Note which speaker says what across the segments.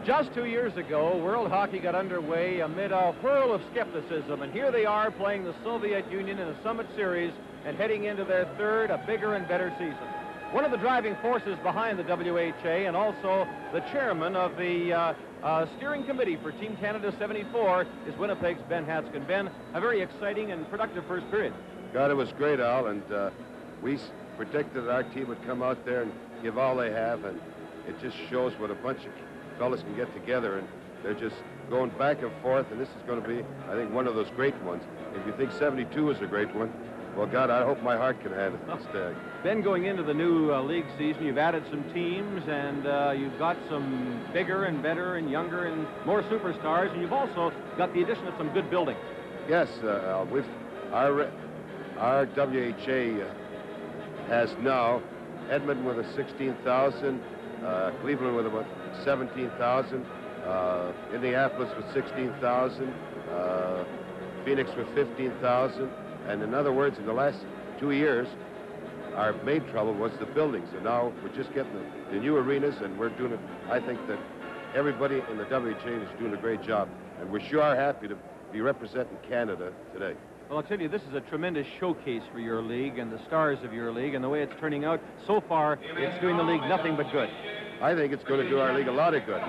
Speaker 1: Just 2 years ago, World Hockey got underway amid a whirl of skepticism, and here they are playing the Soviet Union in a Summit Series and heading into their third, a bigger and better season. One of the driving forces behind the WHA and also the chairman of the steering committee for Team Canada 74 is Winnipeg's Ben Hatskin. Ben, a very exciting and productive first period.
Speaker 2: God, it was great, Al, and we predicted that our team would come out there and give all they have, and it just shows what a bunch of fellas can get together, and they're just going back and forth, and this is going to be, I think, one of those great ones. If you think 72 is a great one, well, God, I hope my heart can handle this day.
Speaker 1: Ben, going into the new league season, you've added some teams, and you've got some bigger and better and younger and more superstars, and you've also got the addition of some good buildings.
Speaker 2: Yes, our WHA has now Edmonton with a 16,000, Cleveland with about 17,000, Indianapolis with 16,000, Phoenix with 15,000. And in other words, in the last 2 years, our main trouble was the buildings. And now we're just getting the new arenas, and we're doing it. I think that everybody in the WHA is doing a great job. And we sure are happy to be representing Canada today.
Speaker 1: Well, I'll tell you, this is a tremendous showcase for your league and the stars of your league, and the way it's turning out, so far, it's doing the league nothing but good.
Speaker 2: I think it's going to do our league a lot of good.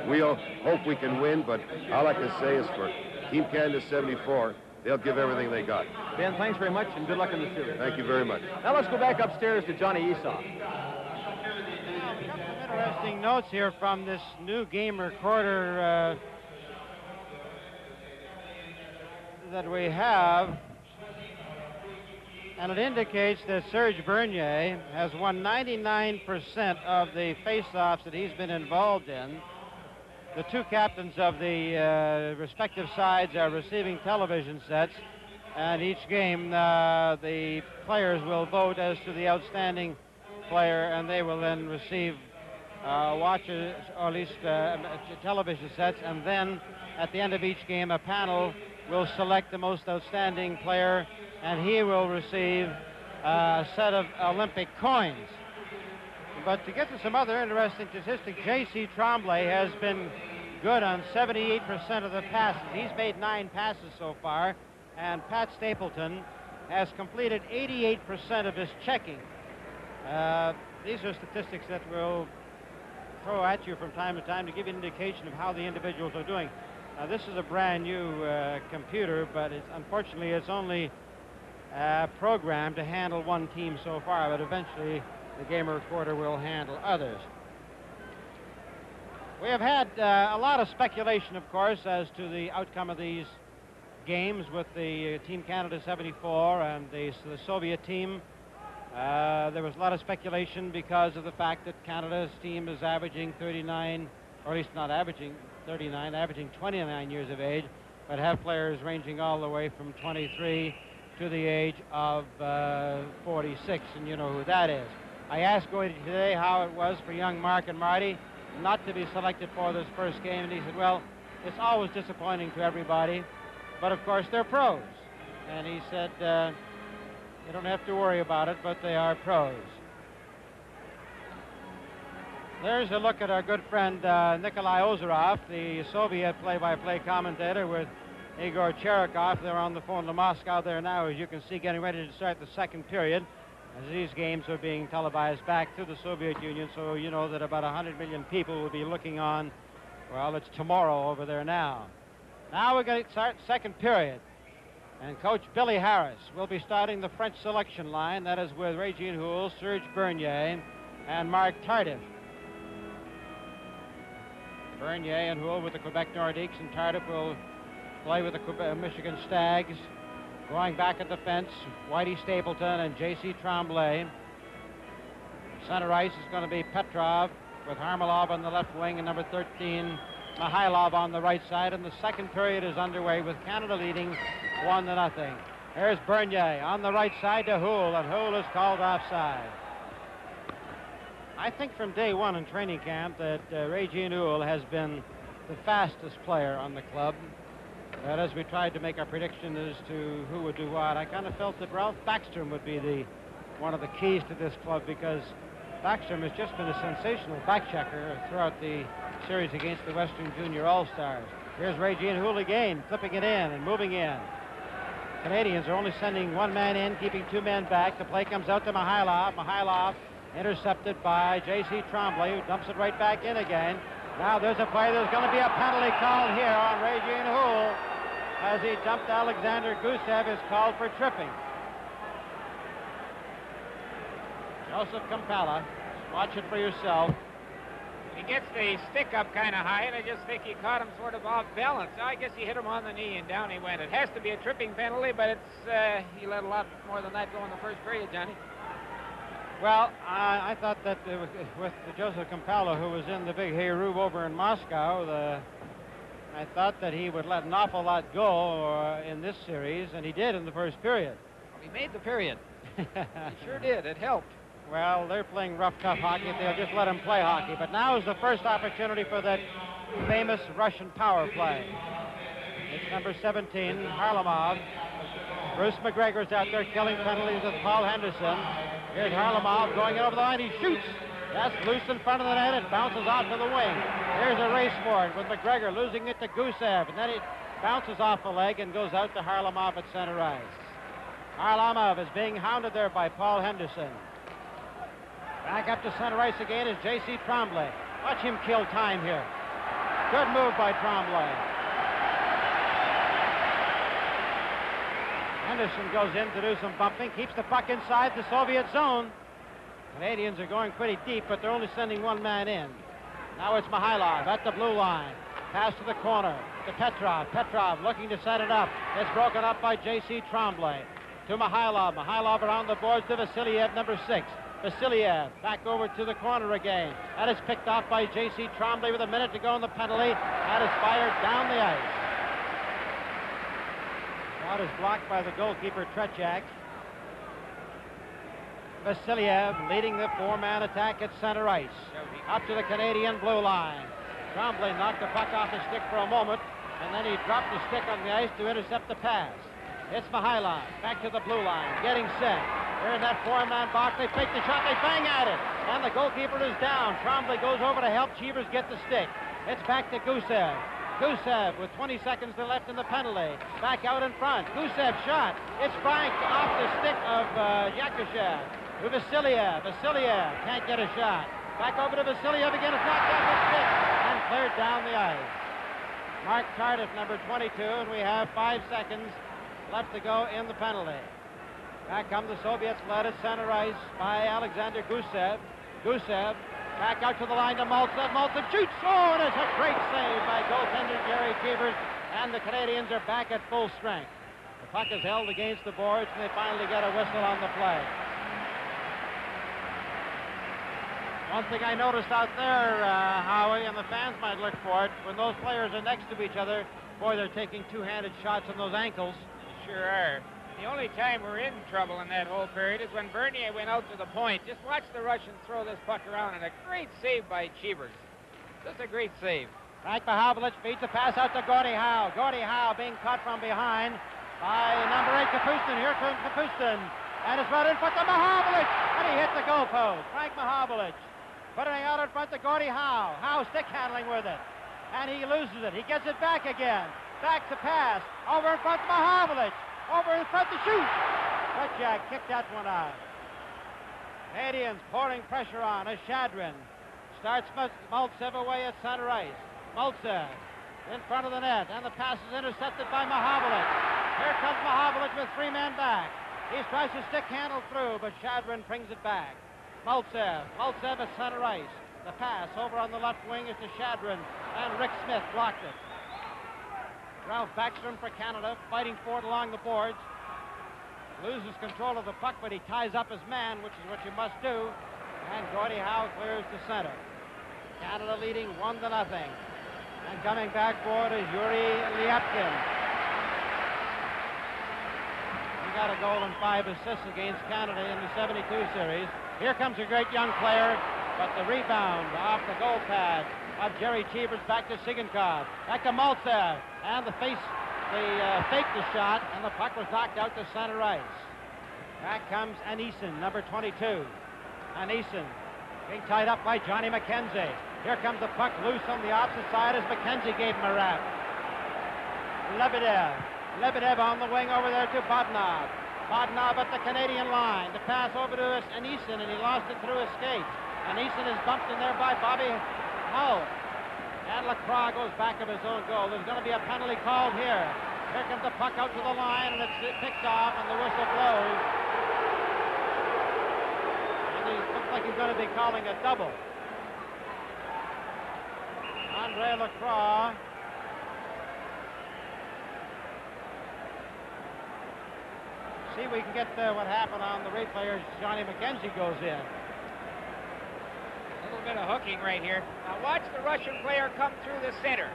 Speaker 2: We hope we can win, but all I can say is for Team Canada 74, they'll give everything they got.
Speaker 1: Ben, thanks very much, and good luck in the series.
Speaker 2: Thank you very much.
Speaker 1: Now let's go back upstairs to Johnny Esau.
Speaker 3: Now, we've got some interesting notes here from this new game recorder that we have, and it indicates that Serge Bernier has won 99% of the face-offs that he's been involved in. The two captains of the respective sides are receiving television sets, and each game the players will vote as to the outstanding player, and they will then receive watches, or at least television sets, and then at the end of each game a panel will select the most outstanding player, and he will receive a set of Olympic coins. But to get to some other interesting statistics, J.C. Tremblay has been good on 78% of the passes. He's made 9 passes so far, and Pat Stapleton has completed 88% of his checking. These are statistics that we'll throw at you from time to time to give you an indication of how the individuals are doing. Now, this is a brand new computer, but unfortunately it's only programmed to handle one team so far, but eventually the game recorder will handle others. We have had a lot of speculation, of course, as to the outcome of these games with the Team Canada 74 and the Soviet team. There was a lot of speculation because of the fact that Canada's team is averaging 39, or at least not averaging 39, averaging 29 years of age, but have players ranging all the way from 23 to the age of 46, and you know who that is. I asked Goody today how it was for young Mark and Marty not to be selected for this first game, and he said, well, it's always disappointing to everybody, but of course they're pros. And he said, you don't have to worry about it, but they are pros. There's a look at our good friend Nikolai Ozerov, the Soviet play-by-play commentator with Igor Cherikov. They're on the phone to Moscow there now, as you can see, getting ready to start the second period, as these games are being televised back to the Soviet Union, so you know that about 100 million people will be looking on. Well, it's tomorrow over there now. Now we're going to start second period, and Coach Billy Harris will be starting the French selection line. That is with Régine Houle, Serge Bernier, and Mark Tardif. Bernier and Houle with the Quebec Nordiques, and Tardif will play with the Michigan Stags. Going back at the fence, Whitey Stapleton and J.C. Tremblay. Center ice is going to be Petrov with Harmelov on the left wing and number 13, Mihailov on the right side. And the second period is underway with Canada leading 1-0. There's Bernier on the right side to Houle, and Houle is called offside. I think from day one in training camp that Régine Houle has been the fastest player on the club. But as we tried to make our prediction as to who would do what, I kind of felt that Ralph Backstrom would be one of the keys to this club, because Backstrom has just been a sensational backchecker throughout the series against the Western Junior All-Stars. Here's Regine Houle again, flipping it in and moving in. Canadians are only sending one man in, keeping two men back. The play comes out to Mihailov. Mihailov intercepted by J.C. Tremblay, who dumps it right back in again. Now there's a play. There's going to be a penalty called here on Regine Houle as he dumped Alexander Gusev, is called for tripping. Joseph Kampala, watch it for yourself.
Speaker 4: He gets the stick up kind of high, and I just think he caught him sort of off balance. I guess he hit him on the knee, and down he went. It has to be a tripping penalty, but it's he let a lot more than that go in the first period, Johnny.
Speaker 3: Well, I thought that with Joseph Kampala, who was in the big Heru over in Moscow, I thought that he would let an awful lot go in this series, and he did in the first period.
Speaker 4: Well, he made the period. He sure did. It helped.
Speaker 3: Well, they're playing rough, tough hockey. They'll just let him play hockey. But now is the first opportunity for that famous Russian power play. It's number 17, Harlamov. Bruce McGregor's out there killing penalties with Paul Henderson. Here's Harlamov going over the line. He shoots. That's loose in front of the net. It bounces off to the wing. Here's a race for it with McGregor losing it to Gusev. And then it bounces off the leg and goes out to Harlamov at center ice. Harlamov is being hounded there by Paul Henderson. Back up to center ice again is J.C. Tremblay. Watch him kill time here. Good move by Tremblay. Henderson goes in to do some bumping, keeps the puck inside the Soviet zone. Canadians are going pretty deep, but they're only sending one man in. Now it's Mihailov at the blue line. Pass to the corner to Petrov. Petrov looking to set it up. It's broken up by J.C. Tremblay. To Mihailov. Mihailov around the boards to Vasiliev, number 6. Vasiliev back over to the corner again. That is picked off by J.C. Tremblay with a minute to go in the penalty. That is fired down the ice. Shot is blocked by the goalkeeper, Trechak. Vasiliev leading the four-man attack at center ice. Up to the Canadian blue line. Tremblay knocked the puck off his stick for a moment, and then he dropped the stick on the ice to intercept the pass. It's Mihailov back to the blue line, getting set. They're in that four-man box. They fake the shot. They bang at it. And the goalkeeper is down. Tremblay goes over to help Cheevers get the stick. It's back to Gusev. Gusev with 20 seconds left in the penalty. Back out in front. Gusev shot. It's franked off the stick of Yakushev. To Vasiliev. Vasiliev can't get a shot. Back over to Vasiliev again. It's knocked off the stick and cleared down the ice. Mark Tardif, number 22, and we have 5 seconds left to go in the penalty. Back come the Soviets, led at center ice by Alexander Gusev. Gusev back out to the line to Maltsev. Maltsev shoots. Oh, and it's a great save by goaltender Jerry Cheevers, and the Canadians are back at full strength. The puck is held against the boards, and they finally get a whistle on the play. One thing I noticed out there, Howie, and the fans might look for it, when those players are next to each other, boy, they're taking two-handed shots on those ankles.
Speaker 4: Sure are. The only time we're in trouble in that whole period is when Bernier went out to the point. Just watch the Russians throw this puck around, and a great save by Cheevers. Just a great save.
Speaker 3: Frank Mahavlich feeds the pass out to Gordie Howe. Gordie Howe being caught from behind by number 8, Kapustin. Here comes Kapustin. And it's right in front of Mahavlich. And he hit the goalpost. Frank Mahavlich putting it out in front to Gordie Howe. Howe stick handling with it. And he loses it. He gets it back again. Back to pass. Over in front of Mahavlich. Over in front to shoot. Trechak kicked that one out. Canadians pouring pressure on as Shadrin starts Maltsev away at center ice. Maltsev in front of the net, and the pass is intercepted by Mahavlich. Here comes Mahavlich with 3 men back. He tries to stick handle through, but Shadrin brings it back. Maltsev at center ice. The pass over on the left wing is to Shadrin, and Rick Smith blocked it. Ralph Backstrom for Canada, fighting for it along the boards. Loses control of the puck, but he ties up his man, which is what you must do. And Gordie Howe clears to center. Canada leading 1-0. And coming back for it is Yuri Lyapkin. He got a goal and 5 assists against Canada in the 72 series. Here comes a great young player, but the rebound off the goal pad of Jerry Cheevers back to Sigankov. Back to Maltsev. And the faked the shot, and the puck was knocked out to center ice. Back comes Anison, number 22. Anison being tied up by Johnny McKenzie. Here comes the puck loose on the opposite side as McKenzie gave him a rap. Lebedev on the wing over there to Bodnov. Bodnov at the Canadian line. The pass over to Anison, and he lost it through his skates. Anison is bumped in there by Bobby Hull. And Lacroix goes back of his own goal. There's going to be a penalty called here. Here comes the puck out to the line, and it's picked off, and the whistle blows. And he looks like he's going to be calling a double. Andre Lacroix. See if we can get what happened on the replay as Johnny McKenzie goes in.
Speaker 4: A little bit of hooking right here. Now watch the Russian player come through the center.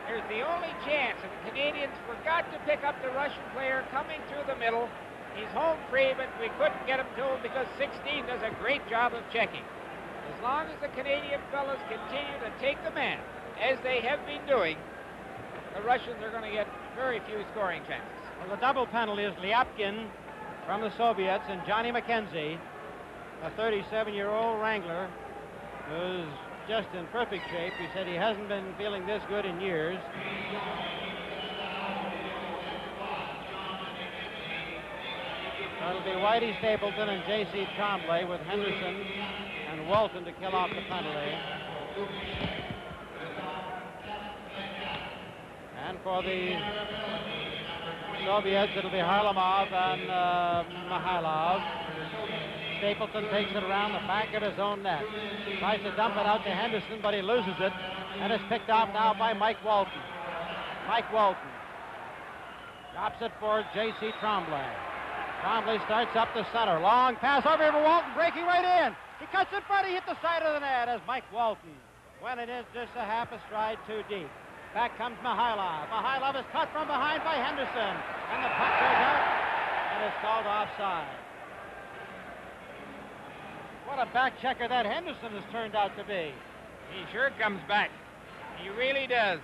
Speaker 4: There's the only chance, and the Canadians forgot to pick up the Russian player coming through the middle. He's home free, but we couldn't get him to him because 16 does a great job of checking. As long as the Canadian fellas continue to take the man, as they have been doing, the Russians are going to get very few scoring chances.
Speaker 3: Well, the double penalty is Lyapkin from the Soviets and Johnny McKenzie, a 37-year-old Wrangler who's just in perfect shape. He said he hasn't been feeling this good in years. It'll be Whitey Stapleton and J.C. Tremblay with Henderson and Walton to kill off the penalty. And for the Soviets, it'll be Harlamov and Mihailov. Stapleton takes it around the back of his own net. Tries to dump it out to Henderson, but he loses it. And it's picked off now by Mike Walton. Mike Walton drops it for J.C. Tremblay. Tremblay starts up the center. Long pass over here for Walton, breaking right in. He cuts in front, he hit the side of the net as Mike Walton went it in just a half a stride too deep. Back comes Mihailov. Mihailov is cut from behind by Henderson. And the puck goes out, and it's called offside. What a back checker that Henderson has turned out to be.
Speaker 4: He sure comes back. He really does.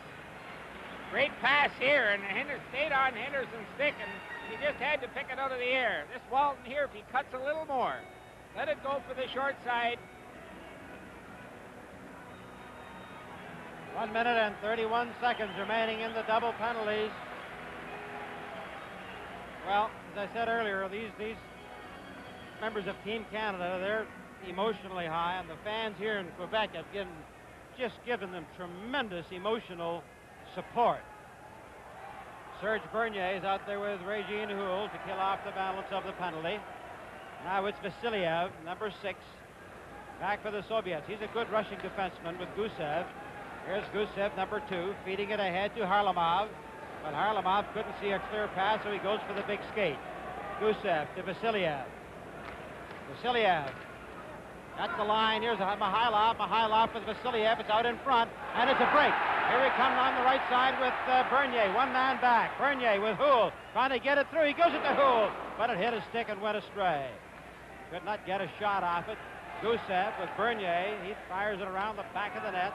Speaker 4: Great pass here, and Henderson stayed on Henderson's stick, and he just had to pick it out of the air. This Walton here, if he cuts a little more, let it go for the short side.
Speaker 3: 1 minute and 31 seconds remaining in the double penalties. Well, as I said earlier, these members of Team Canada, they're emotionally high, and the fans here in Quebec have just given them tremendous emotional support. Serge Bernier is out there with Regine Houle to kill off the balance of the penalty. Now it's Vasiliev, number 6, back for the Soviets. He's a good rushing defenseman with Gusev. Here's Gusev, number 2, feeding it ahead to Harlamov. But Harlamov couldn't see a clear pass, so he goes for the big skate. Gusev to Vasiliev. Vasiliev at the line. Here's Mihailov. Mihailov with Vasiliev. It's out in front, and it's a break. Here he comes on the right side with Bernier. One man back. Bernier with Houle trying to get it through. He goes it to Houle, but it hit his stick and went astray. Could not get a shot off it. Gusev with Bernier. He fires it around the back of the net.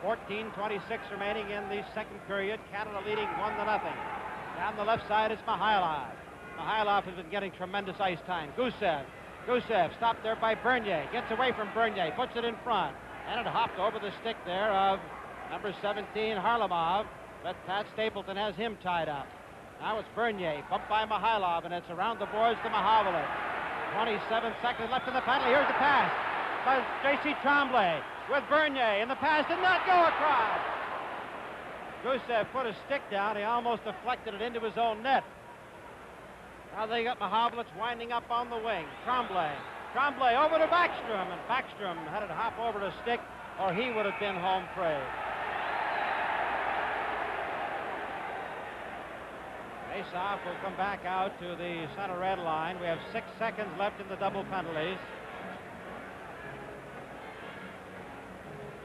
Speaker 3: 14:26 remaining in the second period. Canada leading 1-0. Down the left side is Mihailov. Mihailov has been getting tremendous ice time. Gusev stopped there by Bernier. Gets away from Bernier. Puts it in front. And it hopped over the stick there of number 17, Harlamov. But Pat Stapleton has him tied up. Now it's Bernier. Bumped by Mihailov. And it's around the boards to Mahovlich. 27 seconds left in the penalty. Here's the pass by J.C. Tremblay with Bernier. And the pass did not go across. Gusev put his stick down. He almost deflected it into his own net. Now they got Mahovlich winding up on the wing. Tremblay over to Backstrom, and Backstrom had it hop over the stick, or he would have been home free. Face-off will come back out to the center red line. We have 6 seconds left in the double penalties.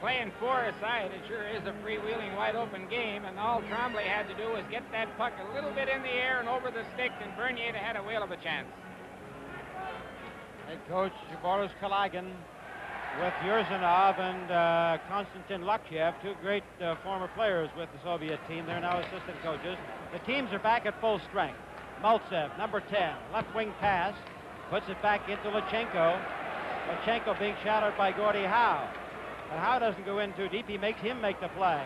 Speaker 4: Playing 4 aside, it sure is a freewheeling, wide-open game, and all Tremblay had to do was get that puck a little bit in the air and over the stick, and Bernier had a whale of a chance.
Speaker 3: Head coach Boris Kalagin with Yurzhanov and Konstantin Lakchev, 2 great former players with the Soviet team. They're now assistant coaches. The teams are back at full strength. Maltsev, number 10, left wing pass, puts it back into Lachenko. Lachenko being shadowed by Gordie Howe. But Howe doesn't go in too deep. He makes him make the play.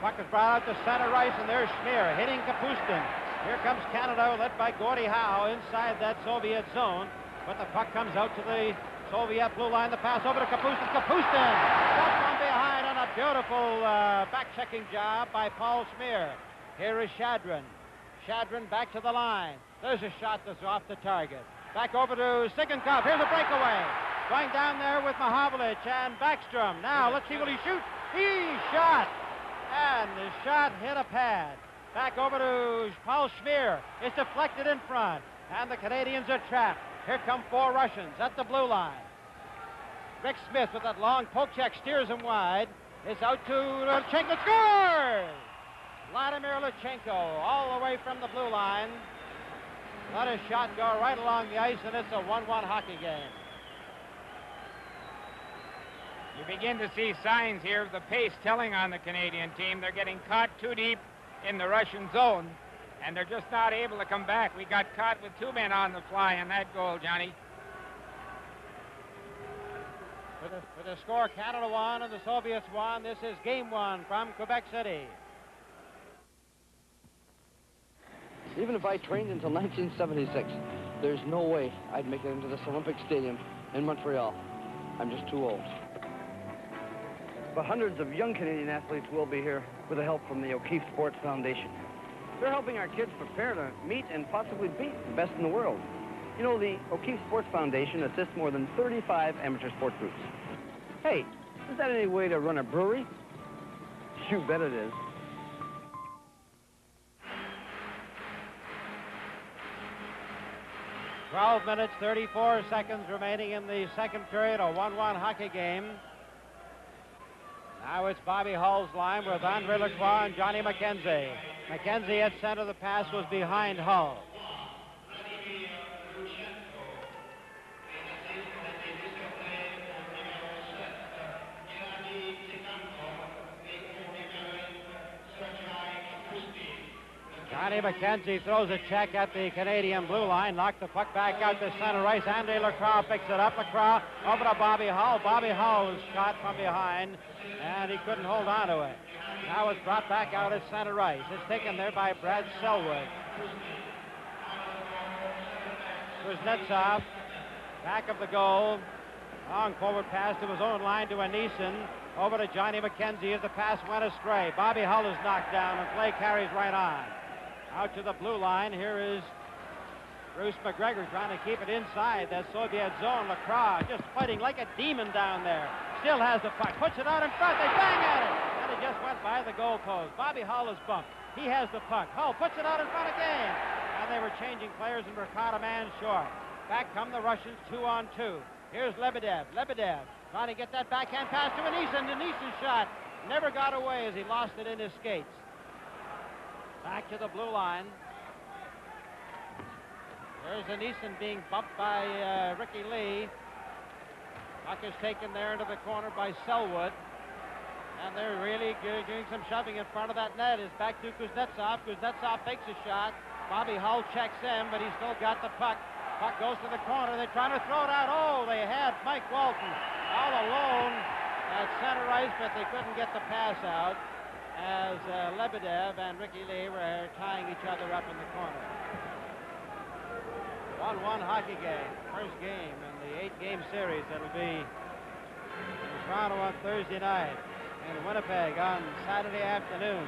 Speaker 3: Puck is brought out to center ice, and there's Schmier hitting Kapustin. Here comes Canada, led by Gordie Howe inside that Soviet zone. But the puck comes out to the Soviet blue line. The pass over to Kapustin. Kapustin up from behind on a beautiful back-checking job by Paul Schmier. Here is Shadrin. Shadrin back to the line. There's a shot that's off the target. Back over to Sigankov. Here's a breakaway. Going down there with Mahovlich and Backstrom. Now, let's see, will he shoot? He shot! And the shot hit a pad. Back over to Paul Schmier. It's deflected in front. And the Canadians are trapped. Here come 4 Russians at the blue line. Rick Smith with that long poke check steers him wide. It's out to Lutchenko. Scores! Vladimir Lutchenko all the way from the blue line. Let a shot go right along the ice, and it's a 1-1 hockey game.
Speaker 4: You begin to see signs here of the pace telling on the Canadian team. They're getting caught too deep in the Russian zone, and they're just not able to come back. We got caught with 2 men on the fly in that goal, Johnny.
Speaker 3: For the score, Canada won and the Soviets won. This is Game 1 from Quebec City.
Speaker 5: Even if I trained until 1976, there's no way I'd make it into this Olympic Stadium in Montreal. I'm just too old. But hundreds of young Canadian athletes will be here with the help from the O'Keefe Sports Foundation. They're helping our kids prepare to meet and possibly beat the best in the world. You know, the O'Keefe Sports Foundation assists more than 35 amateur sport groups. Hey, is that any way to run a brewery? You bet it is.
Speaker 3: "12 minutes, 34 seconds remaining in the second period, a 1-1 hockey game. Now it's Bobby Hull's line with Andre Lacroix and Johnny McKenzie. McKenzie at center. The pass was behind Hull. Johnny McKenzie throws a check at the Canadian blue line, knocked the puck back out to center ice. Andre Lacroix picks it up. Lacroix over to Bobby Hull. Bobby Hull was shot from behind, and he couldn't hold on to it. Now it's brought back out at center ice. It's taken there by Brad Selwood. Kuznetsov, back of the goal. Long forward pass to his own line to Anisin. Over to Johnny McKenzie as the pass went astray. Bobby Hull is knocked down, and play carries right on. Out to the blue line. Here is Bruce McGregor trying to keep it inside that Soviet zone. Lacroix just fighting like a demon down there. Still has the puck. Puts it out in front. They bang at it. And it just went by the goalpost. Bobby Hull is bumped. He has the puck. Hull puts it out in front again. And they were changing players and were caught a man short. Back come the Russians 2-on-2. Here's Lebedev. Lebedev trying to get that backhand pass to Anisin. Anisin's shot never got away as he lost it in his skates. Back to the blue line. There's Anisin being bumped by Ricky Lee. Puck is taken there into the corner by Selwood. And they're really doing some shoving in front of that net. It's back to Kuznetsov. Kuznetsov takes a shot. Bobby Hull checks in, but he's still got the puck. Puck goes to the corner. They're trying to throw it out. Oh, they had Mike Walton all alone at center ice, but they couldn't get the pass out as Lebedev and Ricky Lee were tying each other up in the corner. 1-1 hockey game. First game in the 8-game series. That'll be in Toronto on Thursday night, in Winnipeg on Saturday afternoon,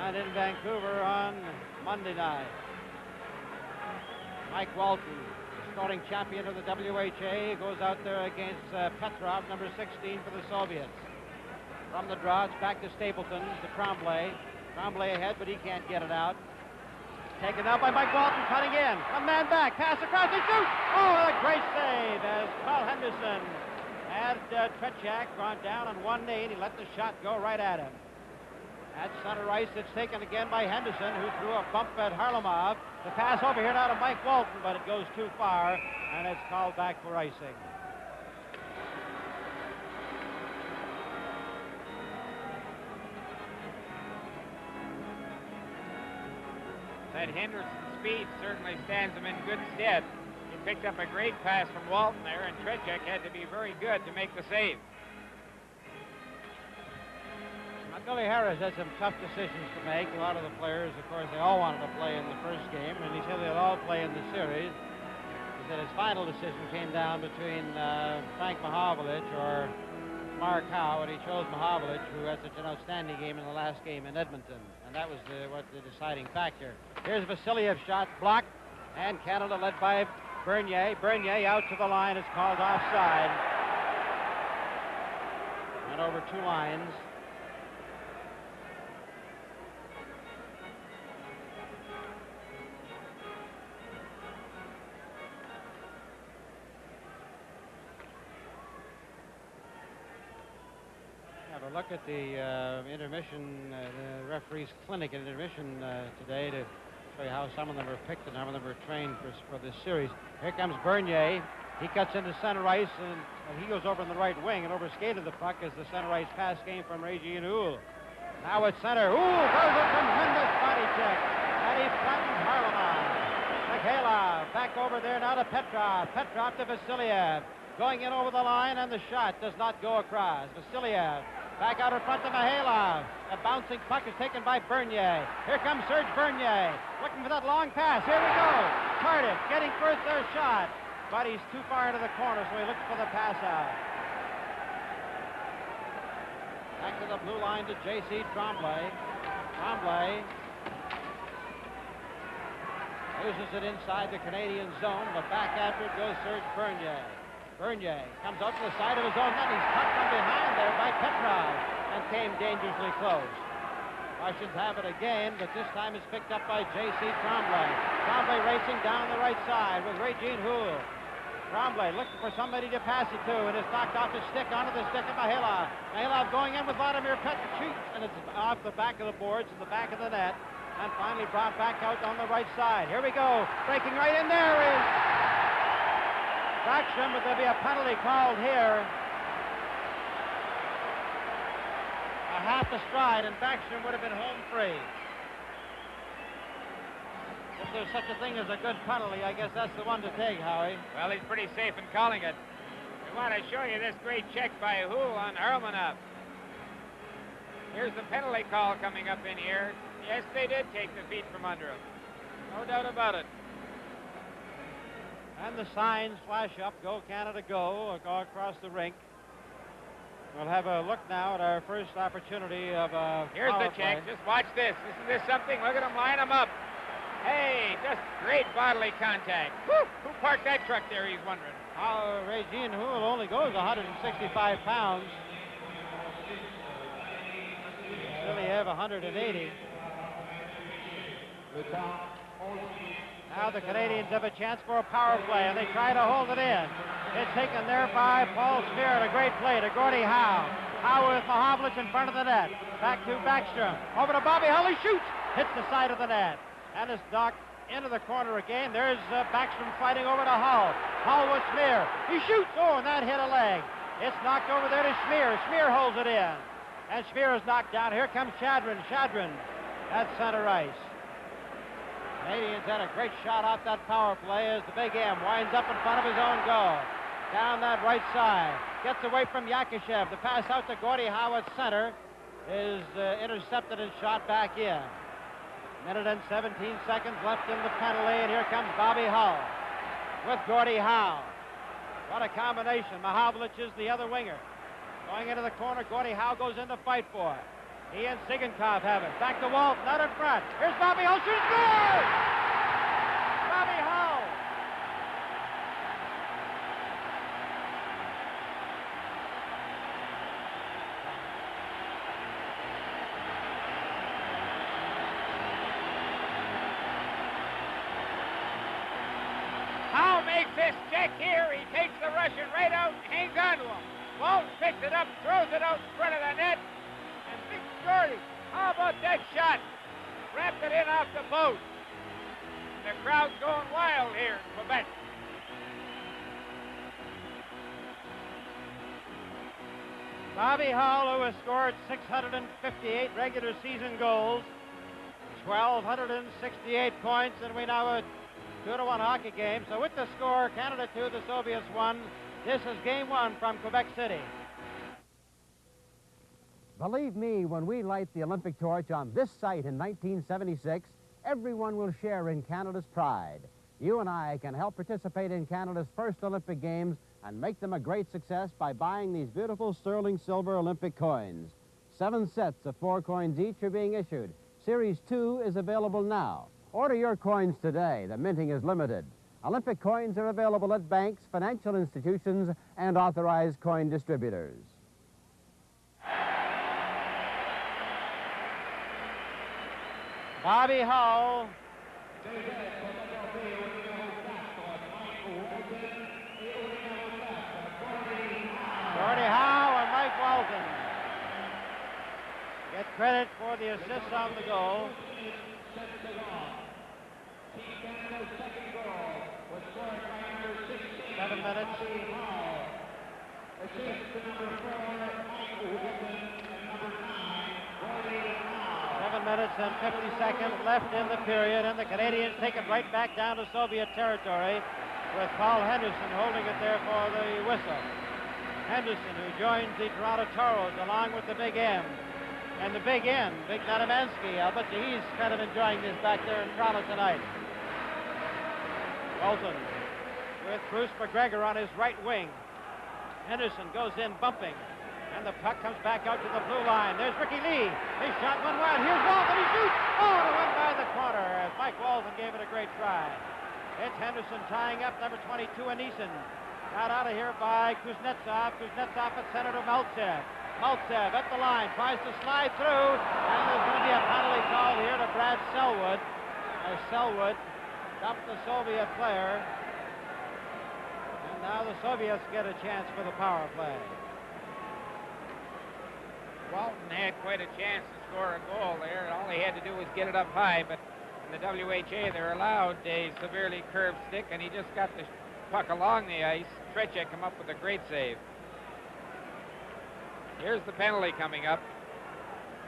Speaker 3: and in Vancouver on Monday night. Mike Walton, scoring champion of the WHA, goes out there against Petrov, number 16 for the Soviets. From the draw, it's back to Stapleton, to Tremblay. Tremblay ahead, but he can't get it out. Taken out by Mike Walton, cutting in. A man back, pass across, and shoot! Oh, a great save as Carl Henderson had Tretiak gone down on one knee, and he let the shot go right at him. At center ice, it's taken again by Henderson, who threw a bump at Harlamov. The pass over here now to Mike Walton, but it goes too far, and it's called back for icing.
Speaker 4: That Henderson's speed certainly stands him in good stead. He picked up a great pass from Walton there, and Tretiak had to be very good to make the save.
Speaker 3: Billy Harris had some tough decisions to make. A lot of the players, of course, they all wanted to play in the first game, and he said they'd all play in the series. He said his final decision came down between Frank Mahovlich or Mark Howe, and he chose Mahovlich, who had such an outstanding game in the last game in Edmonton, and that was the deciding factor. Here's Vasiliev's shot, blocked, and Canada led by Bernier. Bernier out to the line is called offside. And over 2 lines. Have a look at the intermission, the referee's clinic at intermission today to show you how some of them are picked and how some of them are trained for this series. Here comes Bernier. He cuts into center ice, and he goes over in the right wing, and overskated the puck as the center ice pass came from Regine Houle. Now at center. Ooh, there's a tremendous body check, and he flattens Harleman. Mikhailov back over there now to Petrov. Petrov to Vasiliev. Going in over the line, and the shot does not go across. Vasiliev back out in front to Mikhailov. A bouncing puck is taken by Bernier. Here comes Serge Bernier, looking for that long pass. Here we go. Cardiff getting first their shot, but he's too far into the corner, so he looks for the pass out. Back to the blue line to J.C. Tremblay. Tremblay loses it inside the Canadian zone, but back after it goes Serge Bernier. Bernier comes out to the side of his own net. He's cut from behind there by Petrov and came dangerously close. Russians have it again, but this time it's picked up by J.C. Tremblay. Tremblay racing down the right side with Regine Houle. Tremblay looking for somebody to pass it to, and it's knocked off his stick onto the stick of Mikhailov. Mikhailov going in with Vladimir Petrov, and it's off the back of the boards and the back of the net, and finally brought back out on the right side. Here we go. Breaking right in there is Backstrom, but there'll be a penalty called here. A half a stride, and Backstrom would have been home free. If there's such a thing as a good penalty, I guess that's the one to take, Howie.
Speaker 4: Well, he's pretty safe in calling it. We want to show you this great check by Houle on Harleman. Here's the penalty call coming up in here. Yes, they did take the feet from under him. No doubt about it.
Speaker 3: And the signs flash up, go Canada go across the rink. We'll have a look now at our first opportunity of
Speaker 4: Here's the check. Just watch this. Isn't this something? Look at him line him up. Hey, just great bodily contact. Woo! Who parked that truck there, he's wondering.
Speaker 3: Regine Houle only goes 165 pounds. Vasiliev 180. Now the Canadians have a chance for a power play, and they try to hold it in. It's taken there by Paul Smear, and a great play to Gordie Howe. Howe with Mahovlich in front of the net. Back to Backstrom. Over to Bobby Hull. He shoots. Hits the side of the net. And it's knocked into the corner again. There's Backstrom fighting over to Hull. Hull with Smear. He shoots. Oh, and that hit a leg. It's knocked over there to Smear. Smear holds it in. And Smear is knocked down. Here comes Chadron. Chadron at center ice. Canadians had a great shot off that power play as the Big M winds up in front of his own goal. Down that right side. Gets away from Yakushev. The pass out to Gordie Howe at center is intercepted and shot back in. Minute and 17 seconds left in the penalty, and here comes Bobby Hull with Gordie Howe. What a combination. Mahovlich is the other winger. Going into the corner, Gordie Howe goes in to fight for it. He and Sigankov have it. Back to Walt, not in front. Here's Bobby Hull. Shoots, goal! Bobby Hull.
Speaker 4: Howe makes this check here. He takes the Russian right out and hangs on to him. Walt picks it up, throws it out in front of the net. And Big Shorty, how about that shot? Wrapped it in off the boat. The crowd's going wild here in Quebec.
Speaker 3: Bobby Hull, who has scored 658 regular season goals, 1,268 points, and we now have a 2-1 hockey game. So with the score, Canada 2, the Soviets 1. This is game 1 from Quebec City.
Speaker 6: Believe me, when we light the Olympic torch on this site in 1976, everyone will share in Canada's pride. You and I can help participate in Canada's first Olympic Games and make them a great success by buying these beautiful sterling silver Olympic coins. 7 sets of 4 coins each are being issued. Series 2 is available now. Order your coins today. The minting is limited. Olympic coins are available at banks, financial institutions, and authorized coin distributors.
Speaker 3: Bobby Hull. Gordie Howe and Mike Walton get credit for the assist on the goal. 7 minutes. 7 minutes and 50 seconds left in the period, and the Canadians take it right back down to Soviet territory with Paul Henderson holding it there for the whistle. Henderson, who joins the Toronto Toros along with the Big M. And the Big N, Big Nadamansky, I'll bet you he's kind of enjoying this back there in Toronto tonight. Walton with Bruce McGregor on his right wing. Henderson goes in bumping, and the puck comes back out to the blue line. There's Ricky Lee. He shot one wide. Here's Walton. He shoots. Oh, it went by the corner as Mike Walton gave it a great try. It's Henderson tying up number 22, Anisin. Got out of here by Kuznetsov. Kuznetsov at Senator Maltsev. Maltsev at the line, tries to slide through, and there's going to be a penalty called here to Brad Selwood. As Selwood stopped the Soviet player. And now the Soviets get a chance for the power play.
Speaker 4: Walton had quite a chance to score a goal there. All he had to do was get it up high, but in the WHA they're allowed a severely curved stick, and he just got the puck along the ice. Tretiak come up with a great save. Here's the penalty coming up.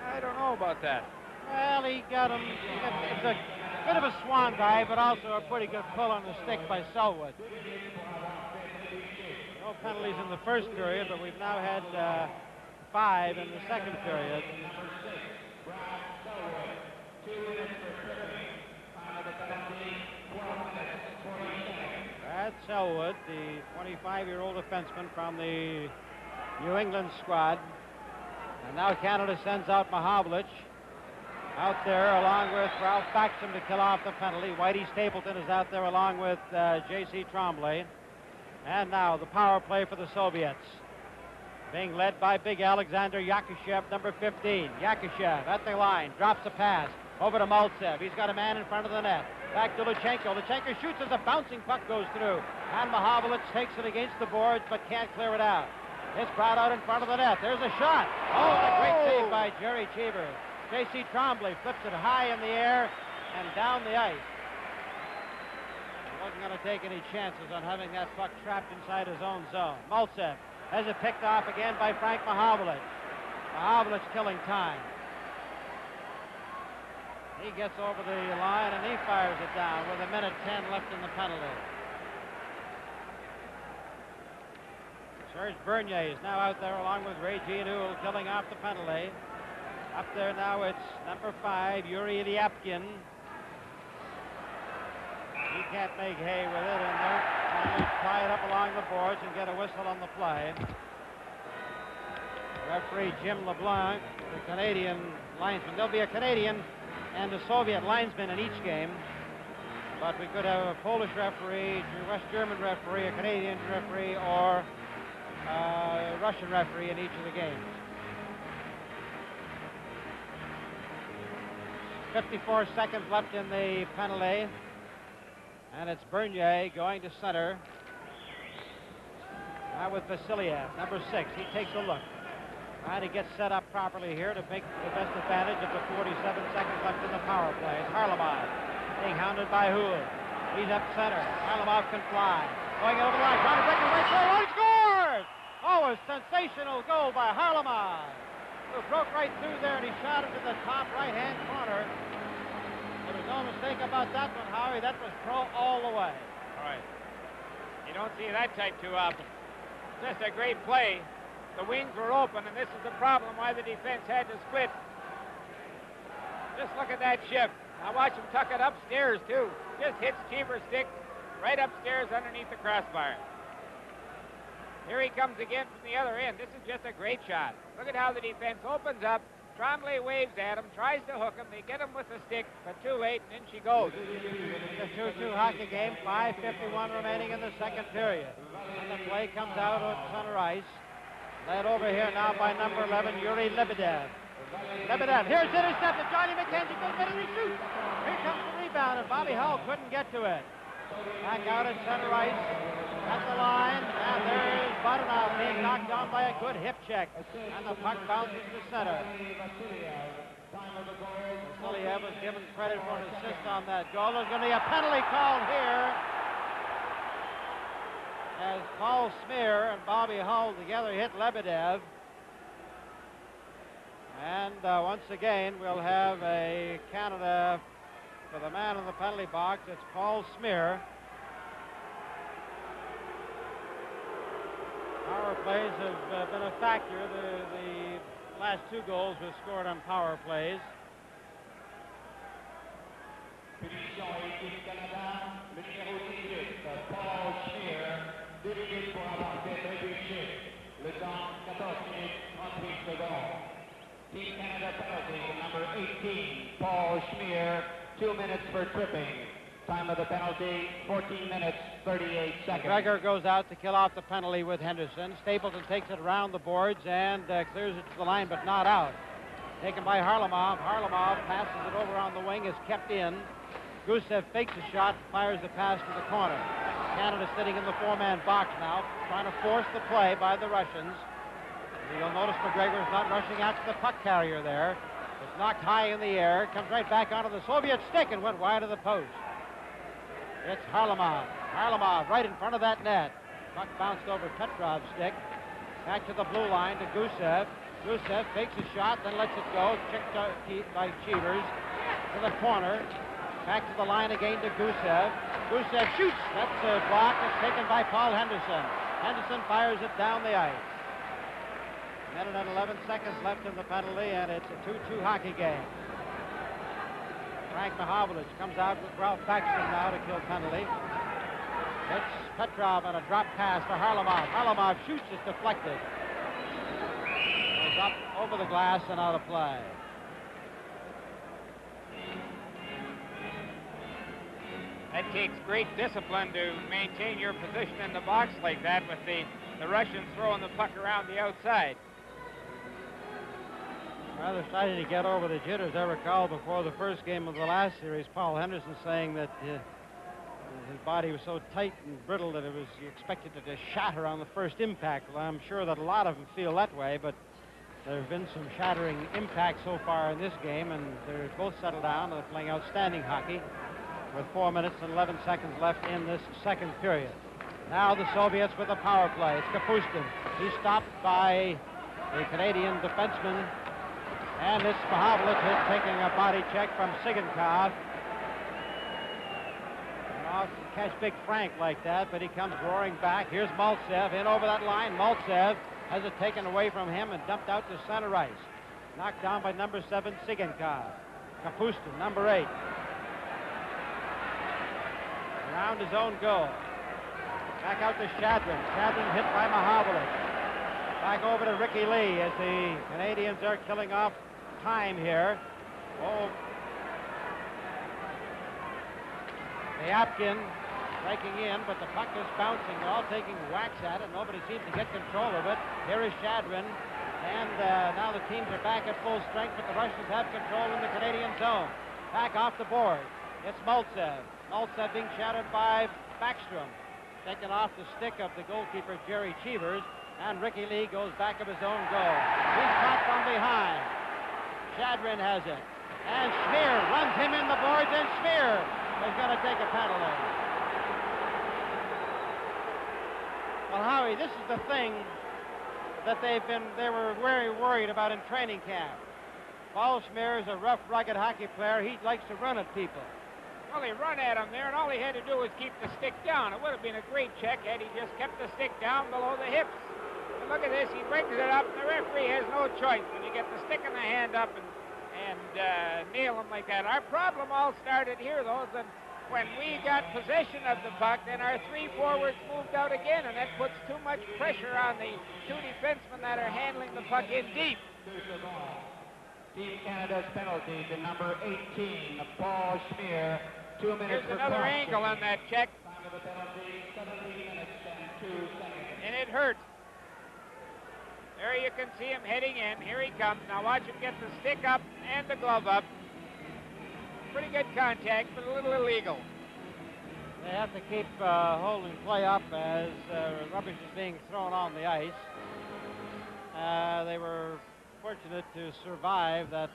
Speaker 4: I don't know about that.
Speaker 3: Well, he got him. It's a bit of a swan dive, but also a pretty good pull on the stick by Selwood. No penalties in the first period, but we've now had 5 in the second period. Brad Selwood, the 25-year-old defenseman from the New England squad. And now Canada sends out Mahovlich out there along with Ralph Baxham to kill off the penalty. Whitey Stapleton is out there along with J.C. Tremblay. And now the power play for the Soviets, being led by big Alexander Yakushev, number 15. Yakushev at the line, drops a pass over to Maltsev. He's got a man in front of the net. Back to Luchenko. Luchenko shoots as a bouncing puck goes through. And Mahovlich takes it against the boards but can't clear it out. It's brought out in front of the net. There's a shot. Oh, and a great save by Jerry Cheever. J.C. Tremblay flips it high in the air and down the ice. He wasn't going to take any chances on having that puck trapped inside his own zone. Maltsev has it picked off again by Frank Mahovlich. Mahovlich killing time. He gets over the line and he fires it down with 1:10 left in the penalty. Serge Bernier is now out there along with Ray Giannoul killing off the penalty. Up there now it's number 5, Yuri Ilyapkin. He can't make hay with it in there. Trying to tie it up along the boards and get a whistle on the play. Referee Jim LeBlanc, the Canadian linesman. There'll be a Canadian and a Soviet linesman in each game. But we could have a Polish referee, a West German referee, a Canadian referee, or Russian referee in each of the games. 54 seconds left in the penalty. And it's Bernier going to center. Now with Vasiliev, number 6. He takes a look. Trying to get set up properly here to make the best advantage of the 47 seconds left in the power play. It's Harlamov being hounded by Houle. He's up center. Harlamov can fly. Going over the line, trying to break the right goal. He scores! Oh, a sensational goal by Harlamov, who broke right through there, and he shot it to the top right-hand corner. There's no mistake about that one, Howie. That was pro all the way.
Speaker 4: All right. You don't see that type too often. Just a great play. the wings were open, and this is the problem why the defense had to split. Just look at that shift. Now watch him tuck it upstairs, too. Just hits Cheever's stick right upstairs underneath the crossbar. Here he comes again from the other end. This is just a great shot. Look at how the defense opens up. Tremblay waves at him, tries to hook him. They get him with the stick, but too late, and in she goes.
Speaker 3: It's a 2-2 hockey game, 5:51 remaining in the second period. And the play comes out on center ice. Led over here now by number 11, Yuri Lebedev. Lebedev, here's intercepted. Johnny McKenzie goes better to shoot. Here comes the rebound, and Bobby Hull couldn't get to it. Back out at center ice, at the line, and there's Budenov being knocked down by a good hip check, and the puck bounces to center. Vasiliev was given credit for an assist on that goal. There's going to be a penalty called here as Paul Smear and Bobby Hull together hit Lebedev. And once again, we'll have a Canada for the man in the penalty box. It's Paul Smear. Power plays have been a factor. The last 2 goals were scored on power plays.
Speaker 7: Paul Smear, 2 minutes pour avoir fait trébucher. Le temps, 14 minutes, 38 secondes. Team Canada penalty, number 18, Paul Smear, 2 minutes for tripping. Time of the penalty, 14 minutes, 38 seconds.
Speaker 3: Gregor goes out to kill off the penalty with Henderson. Stapleton takes it around the boards and clears it to the line, but not out. Taken by Harlamov. Harlamov passes it over on the wing, is kept in. Gusev fakes a shot, fires the pass to the corner. Canada sitting in the 4-man box now, trying to force the play by the Russians. You'll notice McGregor is not rushing out to the puck carrier there. It's knocked high in the air, comes right back onto the Soviet stick and went wide of the post. It's Harlamov. Harlamov right in front of that net. Puck bounced over Petrov's stick. Back to the blue line to Gusev. Gusev fakes a shot, then lets it go. Checked out by Cheevers to the corner. Back to the line again to Gusev. Gusev shoots. That's a block. It's taken by Paul Henderson. Henderson fires it down the ice. A minute and 11 seconds left in the penalty, and it's a 2-2 hockey game. Frank Mahovlich comes out with Ralph Paxton now to kill penalty. It's Petrov on a drop pass for Harlamov. Harlamov shoots, it's deflected. Goes up over the glass and out of play.
Speaker 4: That takes great discipline to maintain your position in the box like that with the Russians throwing the puck around the outside.
Speaker 3: Well, they're starting to get over the jitters. I recall before the first game of the last series, Paul Henderson saying that his body was so tight and brittle that you expected it to shatter on the first impact. Well, I'm sure that a lot of them feel that way, but there have been some shattering impacts so far in this game, and they're both settled down. They're playing outstanding hockey with 4 minutes and 11 seconds left in this second period. Now the Soviets with a power play. It's Kapustin. He's stopped by the Canadian defenseman. And it's Mahovlich is taking a body check from Sigankov. Catch Big Frank like that, but he comes roaring back. Here's Maltsev in over that line. Maltsev has it taken away from him and dumped out to center ice. Knocked down by number 7, Sigankov. Kapustin, number 8. Around his own goal. Back out to Shadrin. Shadrin hit by Mahovlich. Back over to Ricky Lee as the Canadians are killing off time here. Oh, Apkin breaking in, but the puck is bouncing. They're all taking whacks at it. Nobody seems to get control of it. Here is Shadrin, and now the teams are back at full strength, but the Russians have control in the Canadian zone. Back off the board. It's Maltsev. Maltsev being shadowed by Backstrom. Taken off the stick of the goalkeeper, Jerry Cheevers. And Ricky Lee goes back of his own goal. He's caught from behind. Shadrin has it. And Smear runs him in the boards, and Smear is going to take a penalty. Well, Howie, this is the thing that they were very worried about in training camp. Paul Smear is a rough, rugged hockey player. He likes to run at people.
Speaker 4: Well, he run at him there, and all he had to do was keep the stick down. It would have been a great check had he just kept the stick down below the hips. look at this. He brings it up, and the referee has no choice when you get the stick in the hand up and nail him like that. Our problem all started here, though, that when we got possession of the puck, then our three forwards moved out again, and that puts too much pressure on the two defensemen that are handling the puck in deep.
Speaker 7: Team Canada's penalty to number 18, Paul Schmier. 2 minutes.
Speaker 4: Here's another angle on that check.
Speaker 7: Time of the penalty, 17 minutes and 2 seconds.
Speaker 4: And it hurt. There you can see him heading in. Here he comes. Now watch him get the stick up and the glove up. Pretty good contact, but a little illegal.
Speaker 3: They have to keep holding play up as rubbish is being thrown on the ice. They were fortunate to survive that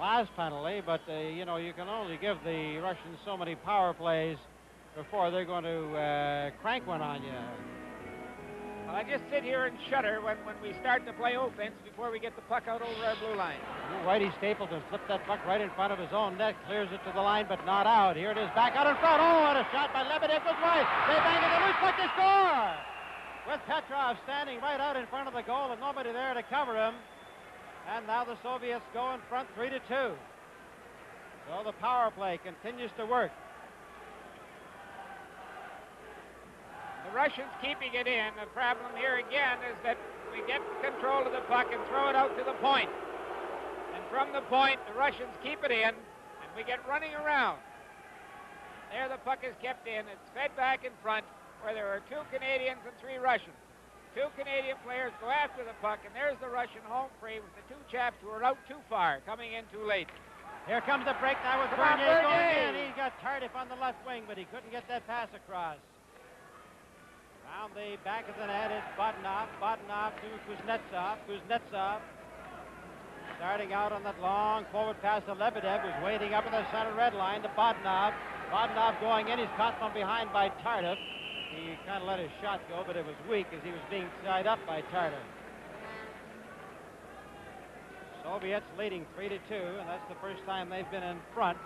Speaker 3: last penalty, but you know, you can only give the Russians so many power plays before they're going to crank one on you.
Speaker 4: Well, I just sit here and shudder when we start to play offense before we get the puck out over our blue line.
Speaker 3: Whitey Stapleton flipped that puck right in front of his own net, clears it to the line, but not out. Here it is, back out in front. Oh, what a shot by Lebedev was wide. They bang it, the loose puck, they score! With Petrov standing right out in front of the goal and nobody there to cover him. And now the Soviets go in front 3-2. So the power play continues to work.
Speaker 4: The Russians keeping it in. The problem here again is that we get control of the puck and throw it out to the point. And from the point, the Russians keep it in, and we get running around. There the puck is kept in. It's fed back in front, where there are 2 Canadians and 3 Russians. 2 Canadian players go after the puck, and there's the Russian home free with the 2 chaps who are out too far, coming in too late.
Speaker 3: Here comes the break now with Bernier going in. He got Tardif on the left wing, but he couldn't get that pass across. Round the back of the net is Bodnov. Bodnov to Kuznetsov. Kuznetsov starting out on that long forward pass to Lebedev, who's waiting up at the center red line to Bodnov. Bodnov going in. He's caught from behind by Tardif. He kind of let his shot go, but it was weak as he was being tied up by Tardif. Soviets leading 3-2, and that's the first time they've been in front.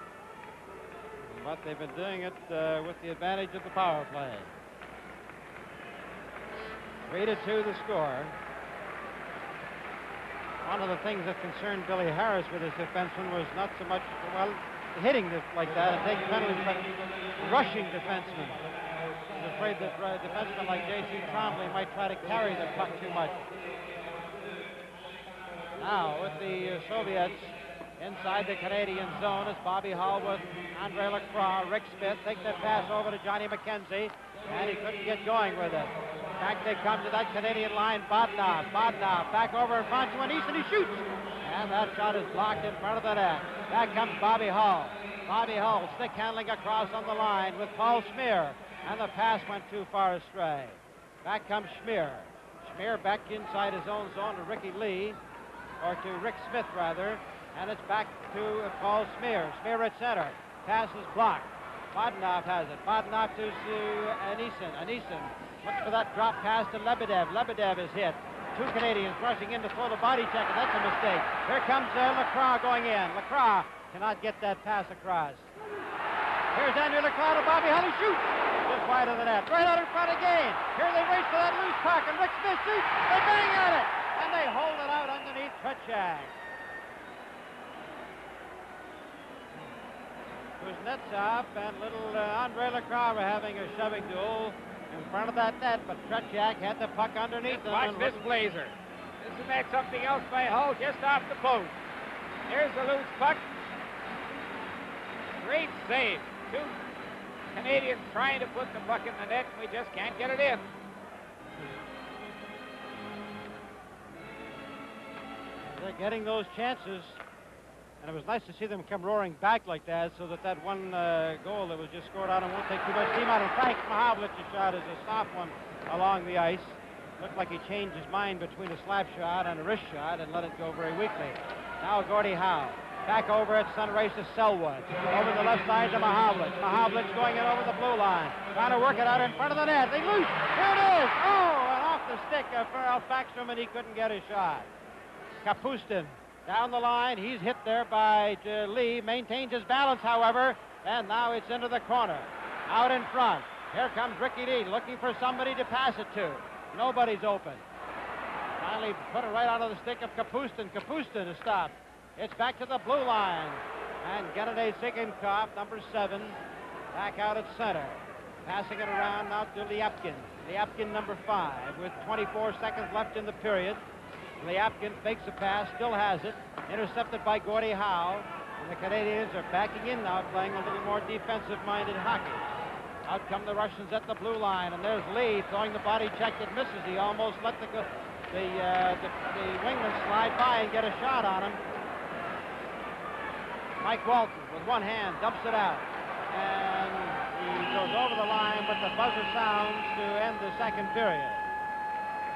Speaker 3: But they've been doing it with the advantage of the power play. 3-2 the score. One of the things that concerned Billy Harris with his defenseman was not so much, well, hitting this like that and taking penalties, but rushing defensemen. He was afraid that defensemen like J.C. Trombley might try to carry the puck too much. Now, with the Soviets inside the Canadian zone, it's Bobby Hall with Andre Lacroix. Rick Smith takes that pass over to Johnny McKenzie, and he couldn't get going with it. Back they come to that Canadian line. Bodnov. Bodnov back over in front to Anees, and he shoots. And that shot is blocked in front of the net. Back comes Bobby Hall. Bobby Hall stick handling across on the line with Paul Schmier. And the pass went too far astray. Back comes Schmier. Schmier back inside his own zone to Ricky Lee, or to Rick Smith rather. And it's back to Paul Schmier. Schmier at center. Pass is blocked. Bodnov has it. Bodnov to Aneeson. Aneeson looks for that drop pass to Lebedev. Lebedev is hit. 2 Canadians rushing in to throw the body check, and that's a mistake. Here comes Lacroix going in. Lacroix cannot get that pass across. Here's Andrew Lacroix to Bobby Hall. He shoots just wide of the net. Right out in front again. Here they race for that loose puck, and Rick Smith shoots. They bang at it, and they hold it out underneath Tretiak. Kuznetsov and little Andre Lacroix were having a shoving duel in front of that net, but Tretiak had the puck underneath him.
Speaker 4: Watch this blazer. Isn't that something else by Hull just off the post? Here's the loose puck. Great save. 2 Canadians trying to put the puck in the net, and we just can't get it in.
Speaker 3: They're getting those chances. And it was nice to see them come roaring back like that, so that one goal that was just scored out and won't take too much steam out. And Frank Mahavlich's shot is a soft one along the ice. Looked like he changed his mind between a slap shot and a wrist shot and let it go very weakly. Now Gordie Howe. Back over at center ice to Selwood. Over the left side to Mahavlich. Mahavlich going in over the blue line. Trying to work it out in front of the net. They loose. Here it is. Oh, and off the stick of Farrell Backstrom, and he couldn't get his shot. Kapustin. Down the line, he's hit there by Lee, maintains his balance, however, and now it's into the corner. Out in front, here comes Ricky Lee looking for somebody to pass it to. Nobody's open. Finally put it right out of the stick of Kapustin. Kapustin is stopped. It's back to the blue line. And Gennady Zigankov, number 7, back out at center. Passing it around now to Lyapkin. Lyapkin, number 5, with 24 seconds left in the period. Lyapkin fakes a pass, still has it. Intercepted by Gordie Howe. And the Canadians are backing in now, playing a little more defensive-minded hockey. Out come the Russians at the blue line, and there's Lee throwing the body check that misses. He almost let the wingman slide by and get a shot on him. Mike Walton, with one hand, dumps it out. And he goes over the line, but the buzzer sounds to end the second period.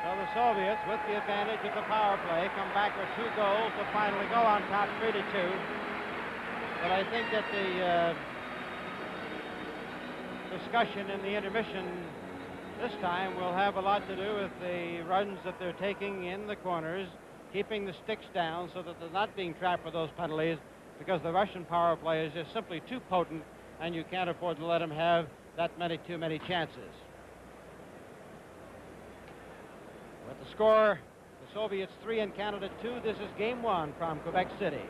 Speaker 3: So the Soviets, with the advantage of the power play, come back with 2 goals to finally go on top 3-2. But I think that the discussion in the intermission this time will have a lot to do with the runs that they're taking in the corners, keeping the sticks down so that they're not being trapped with those penalties, because the Russian power play is just simply too potent, and you can't afford to let them have that too many chances. With the score, the Soviets 3 and Canada 2, this is Game 1 from Quebec City.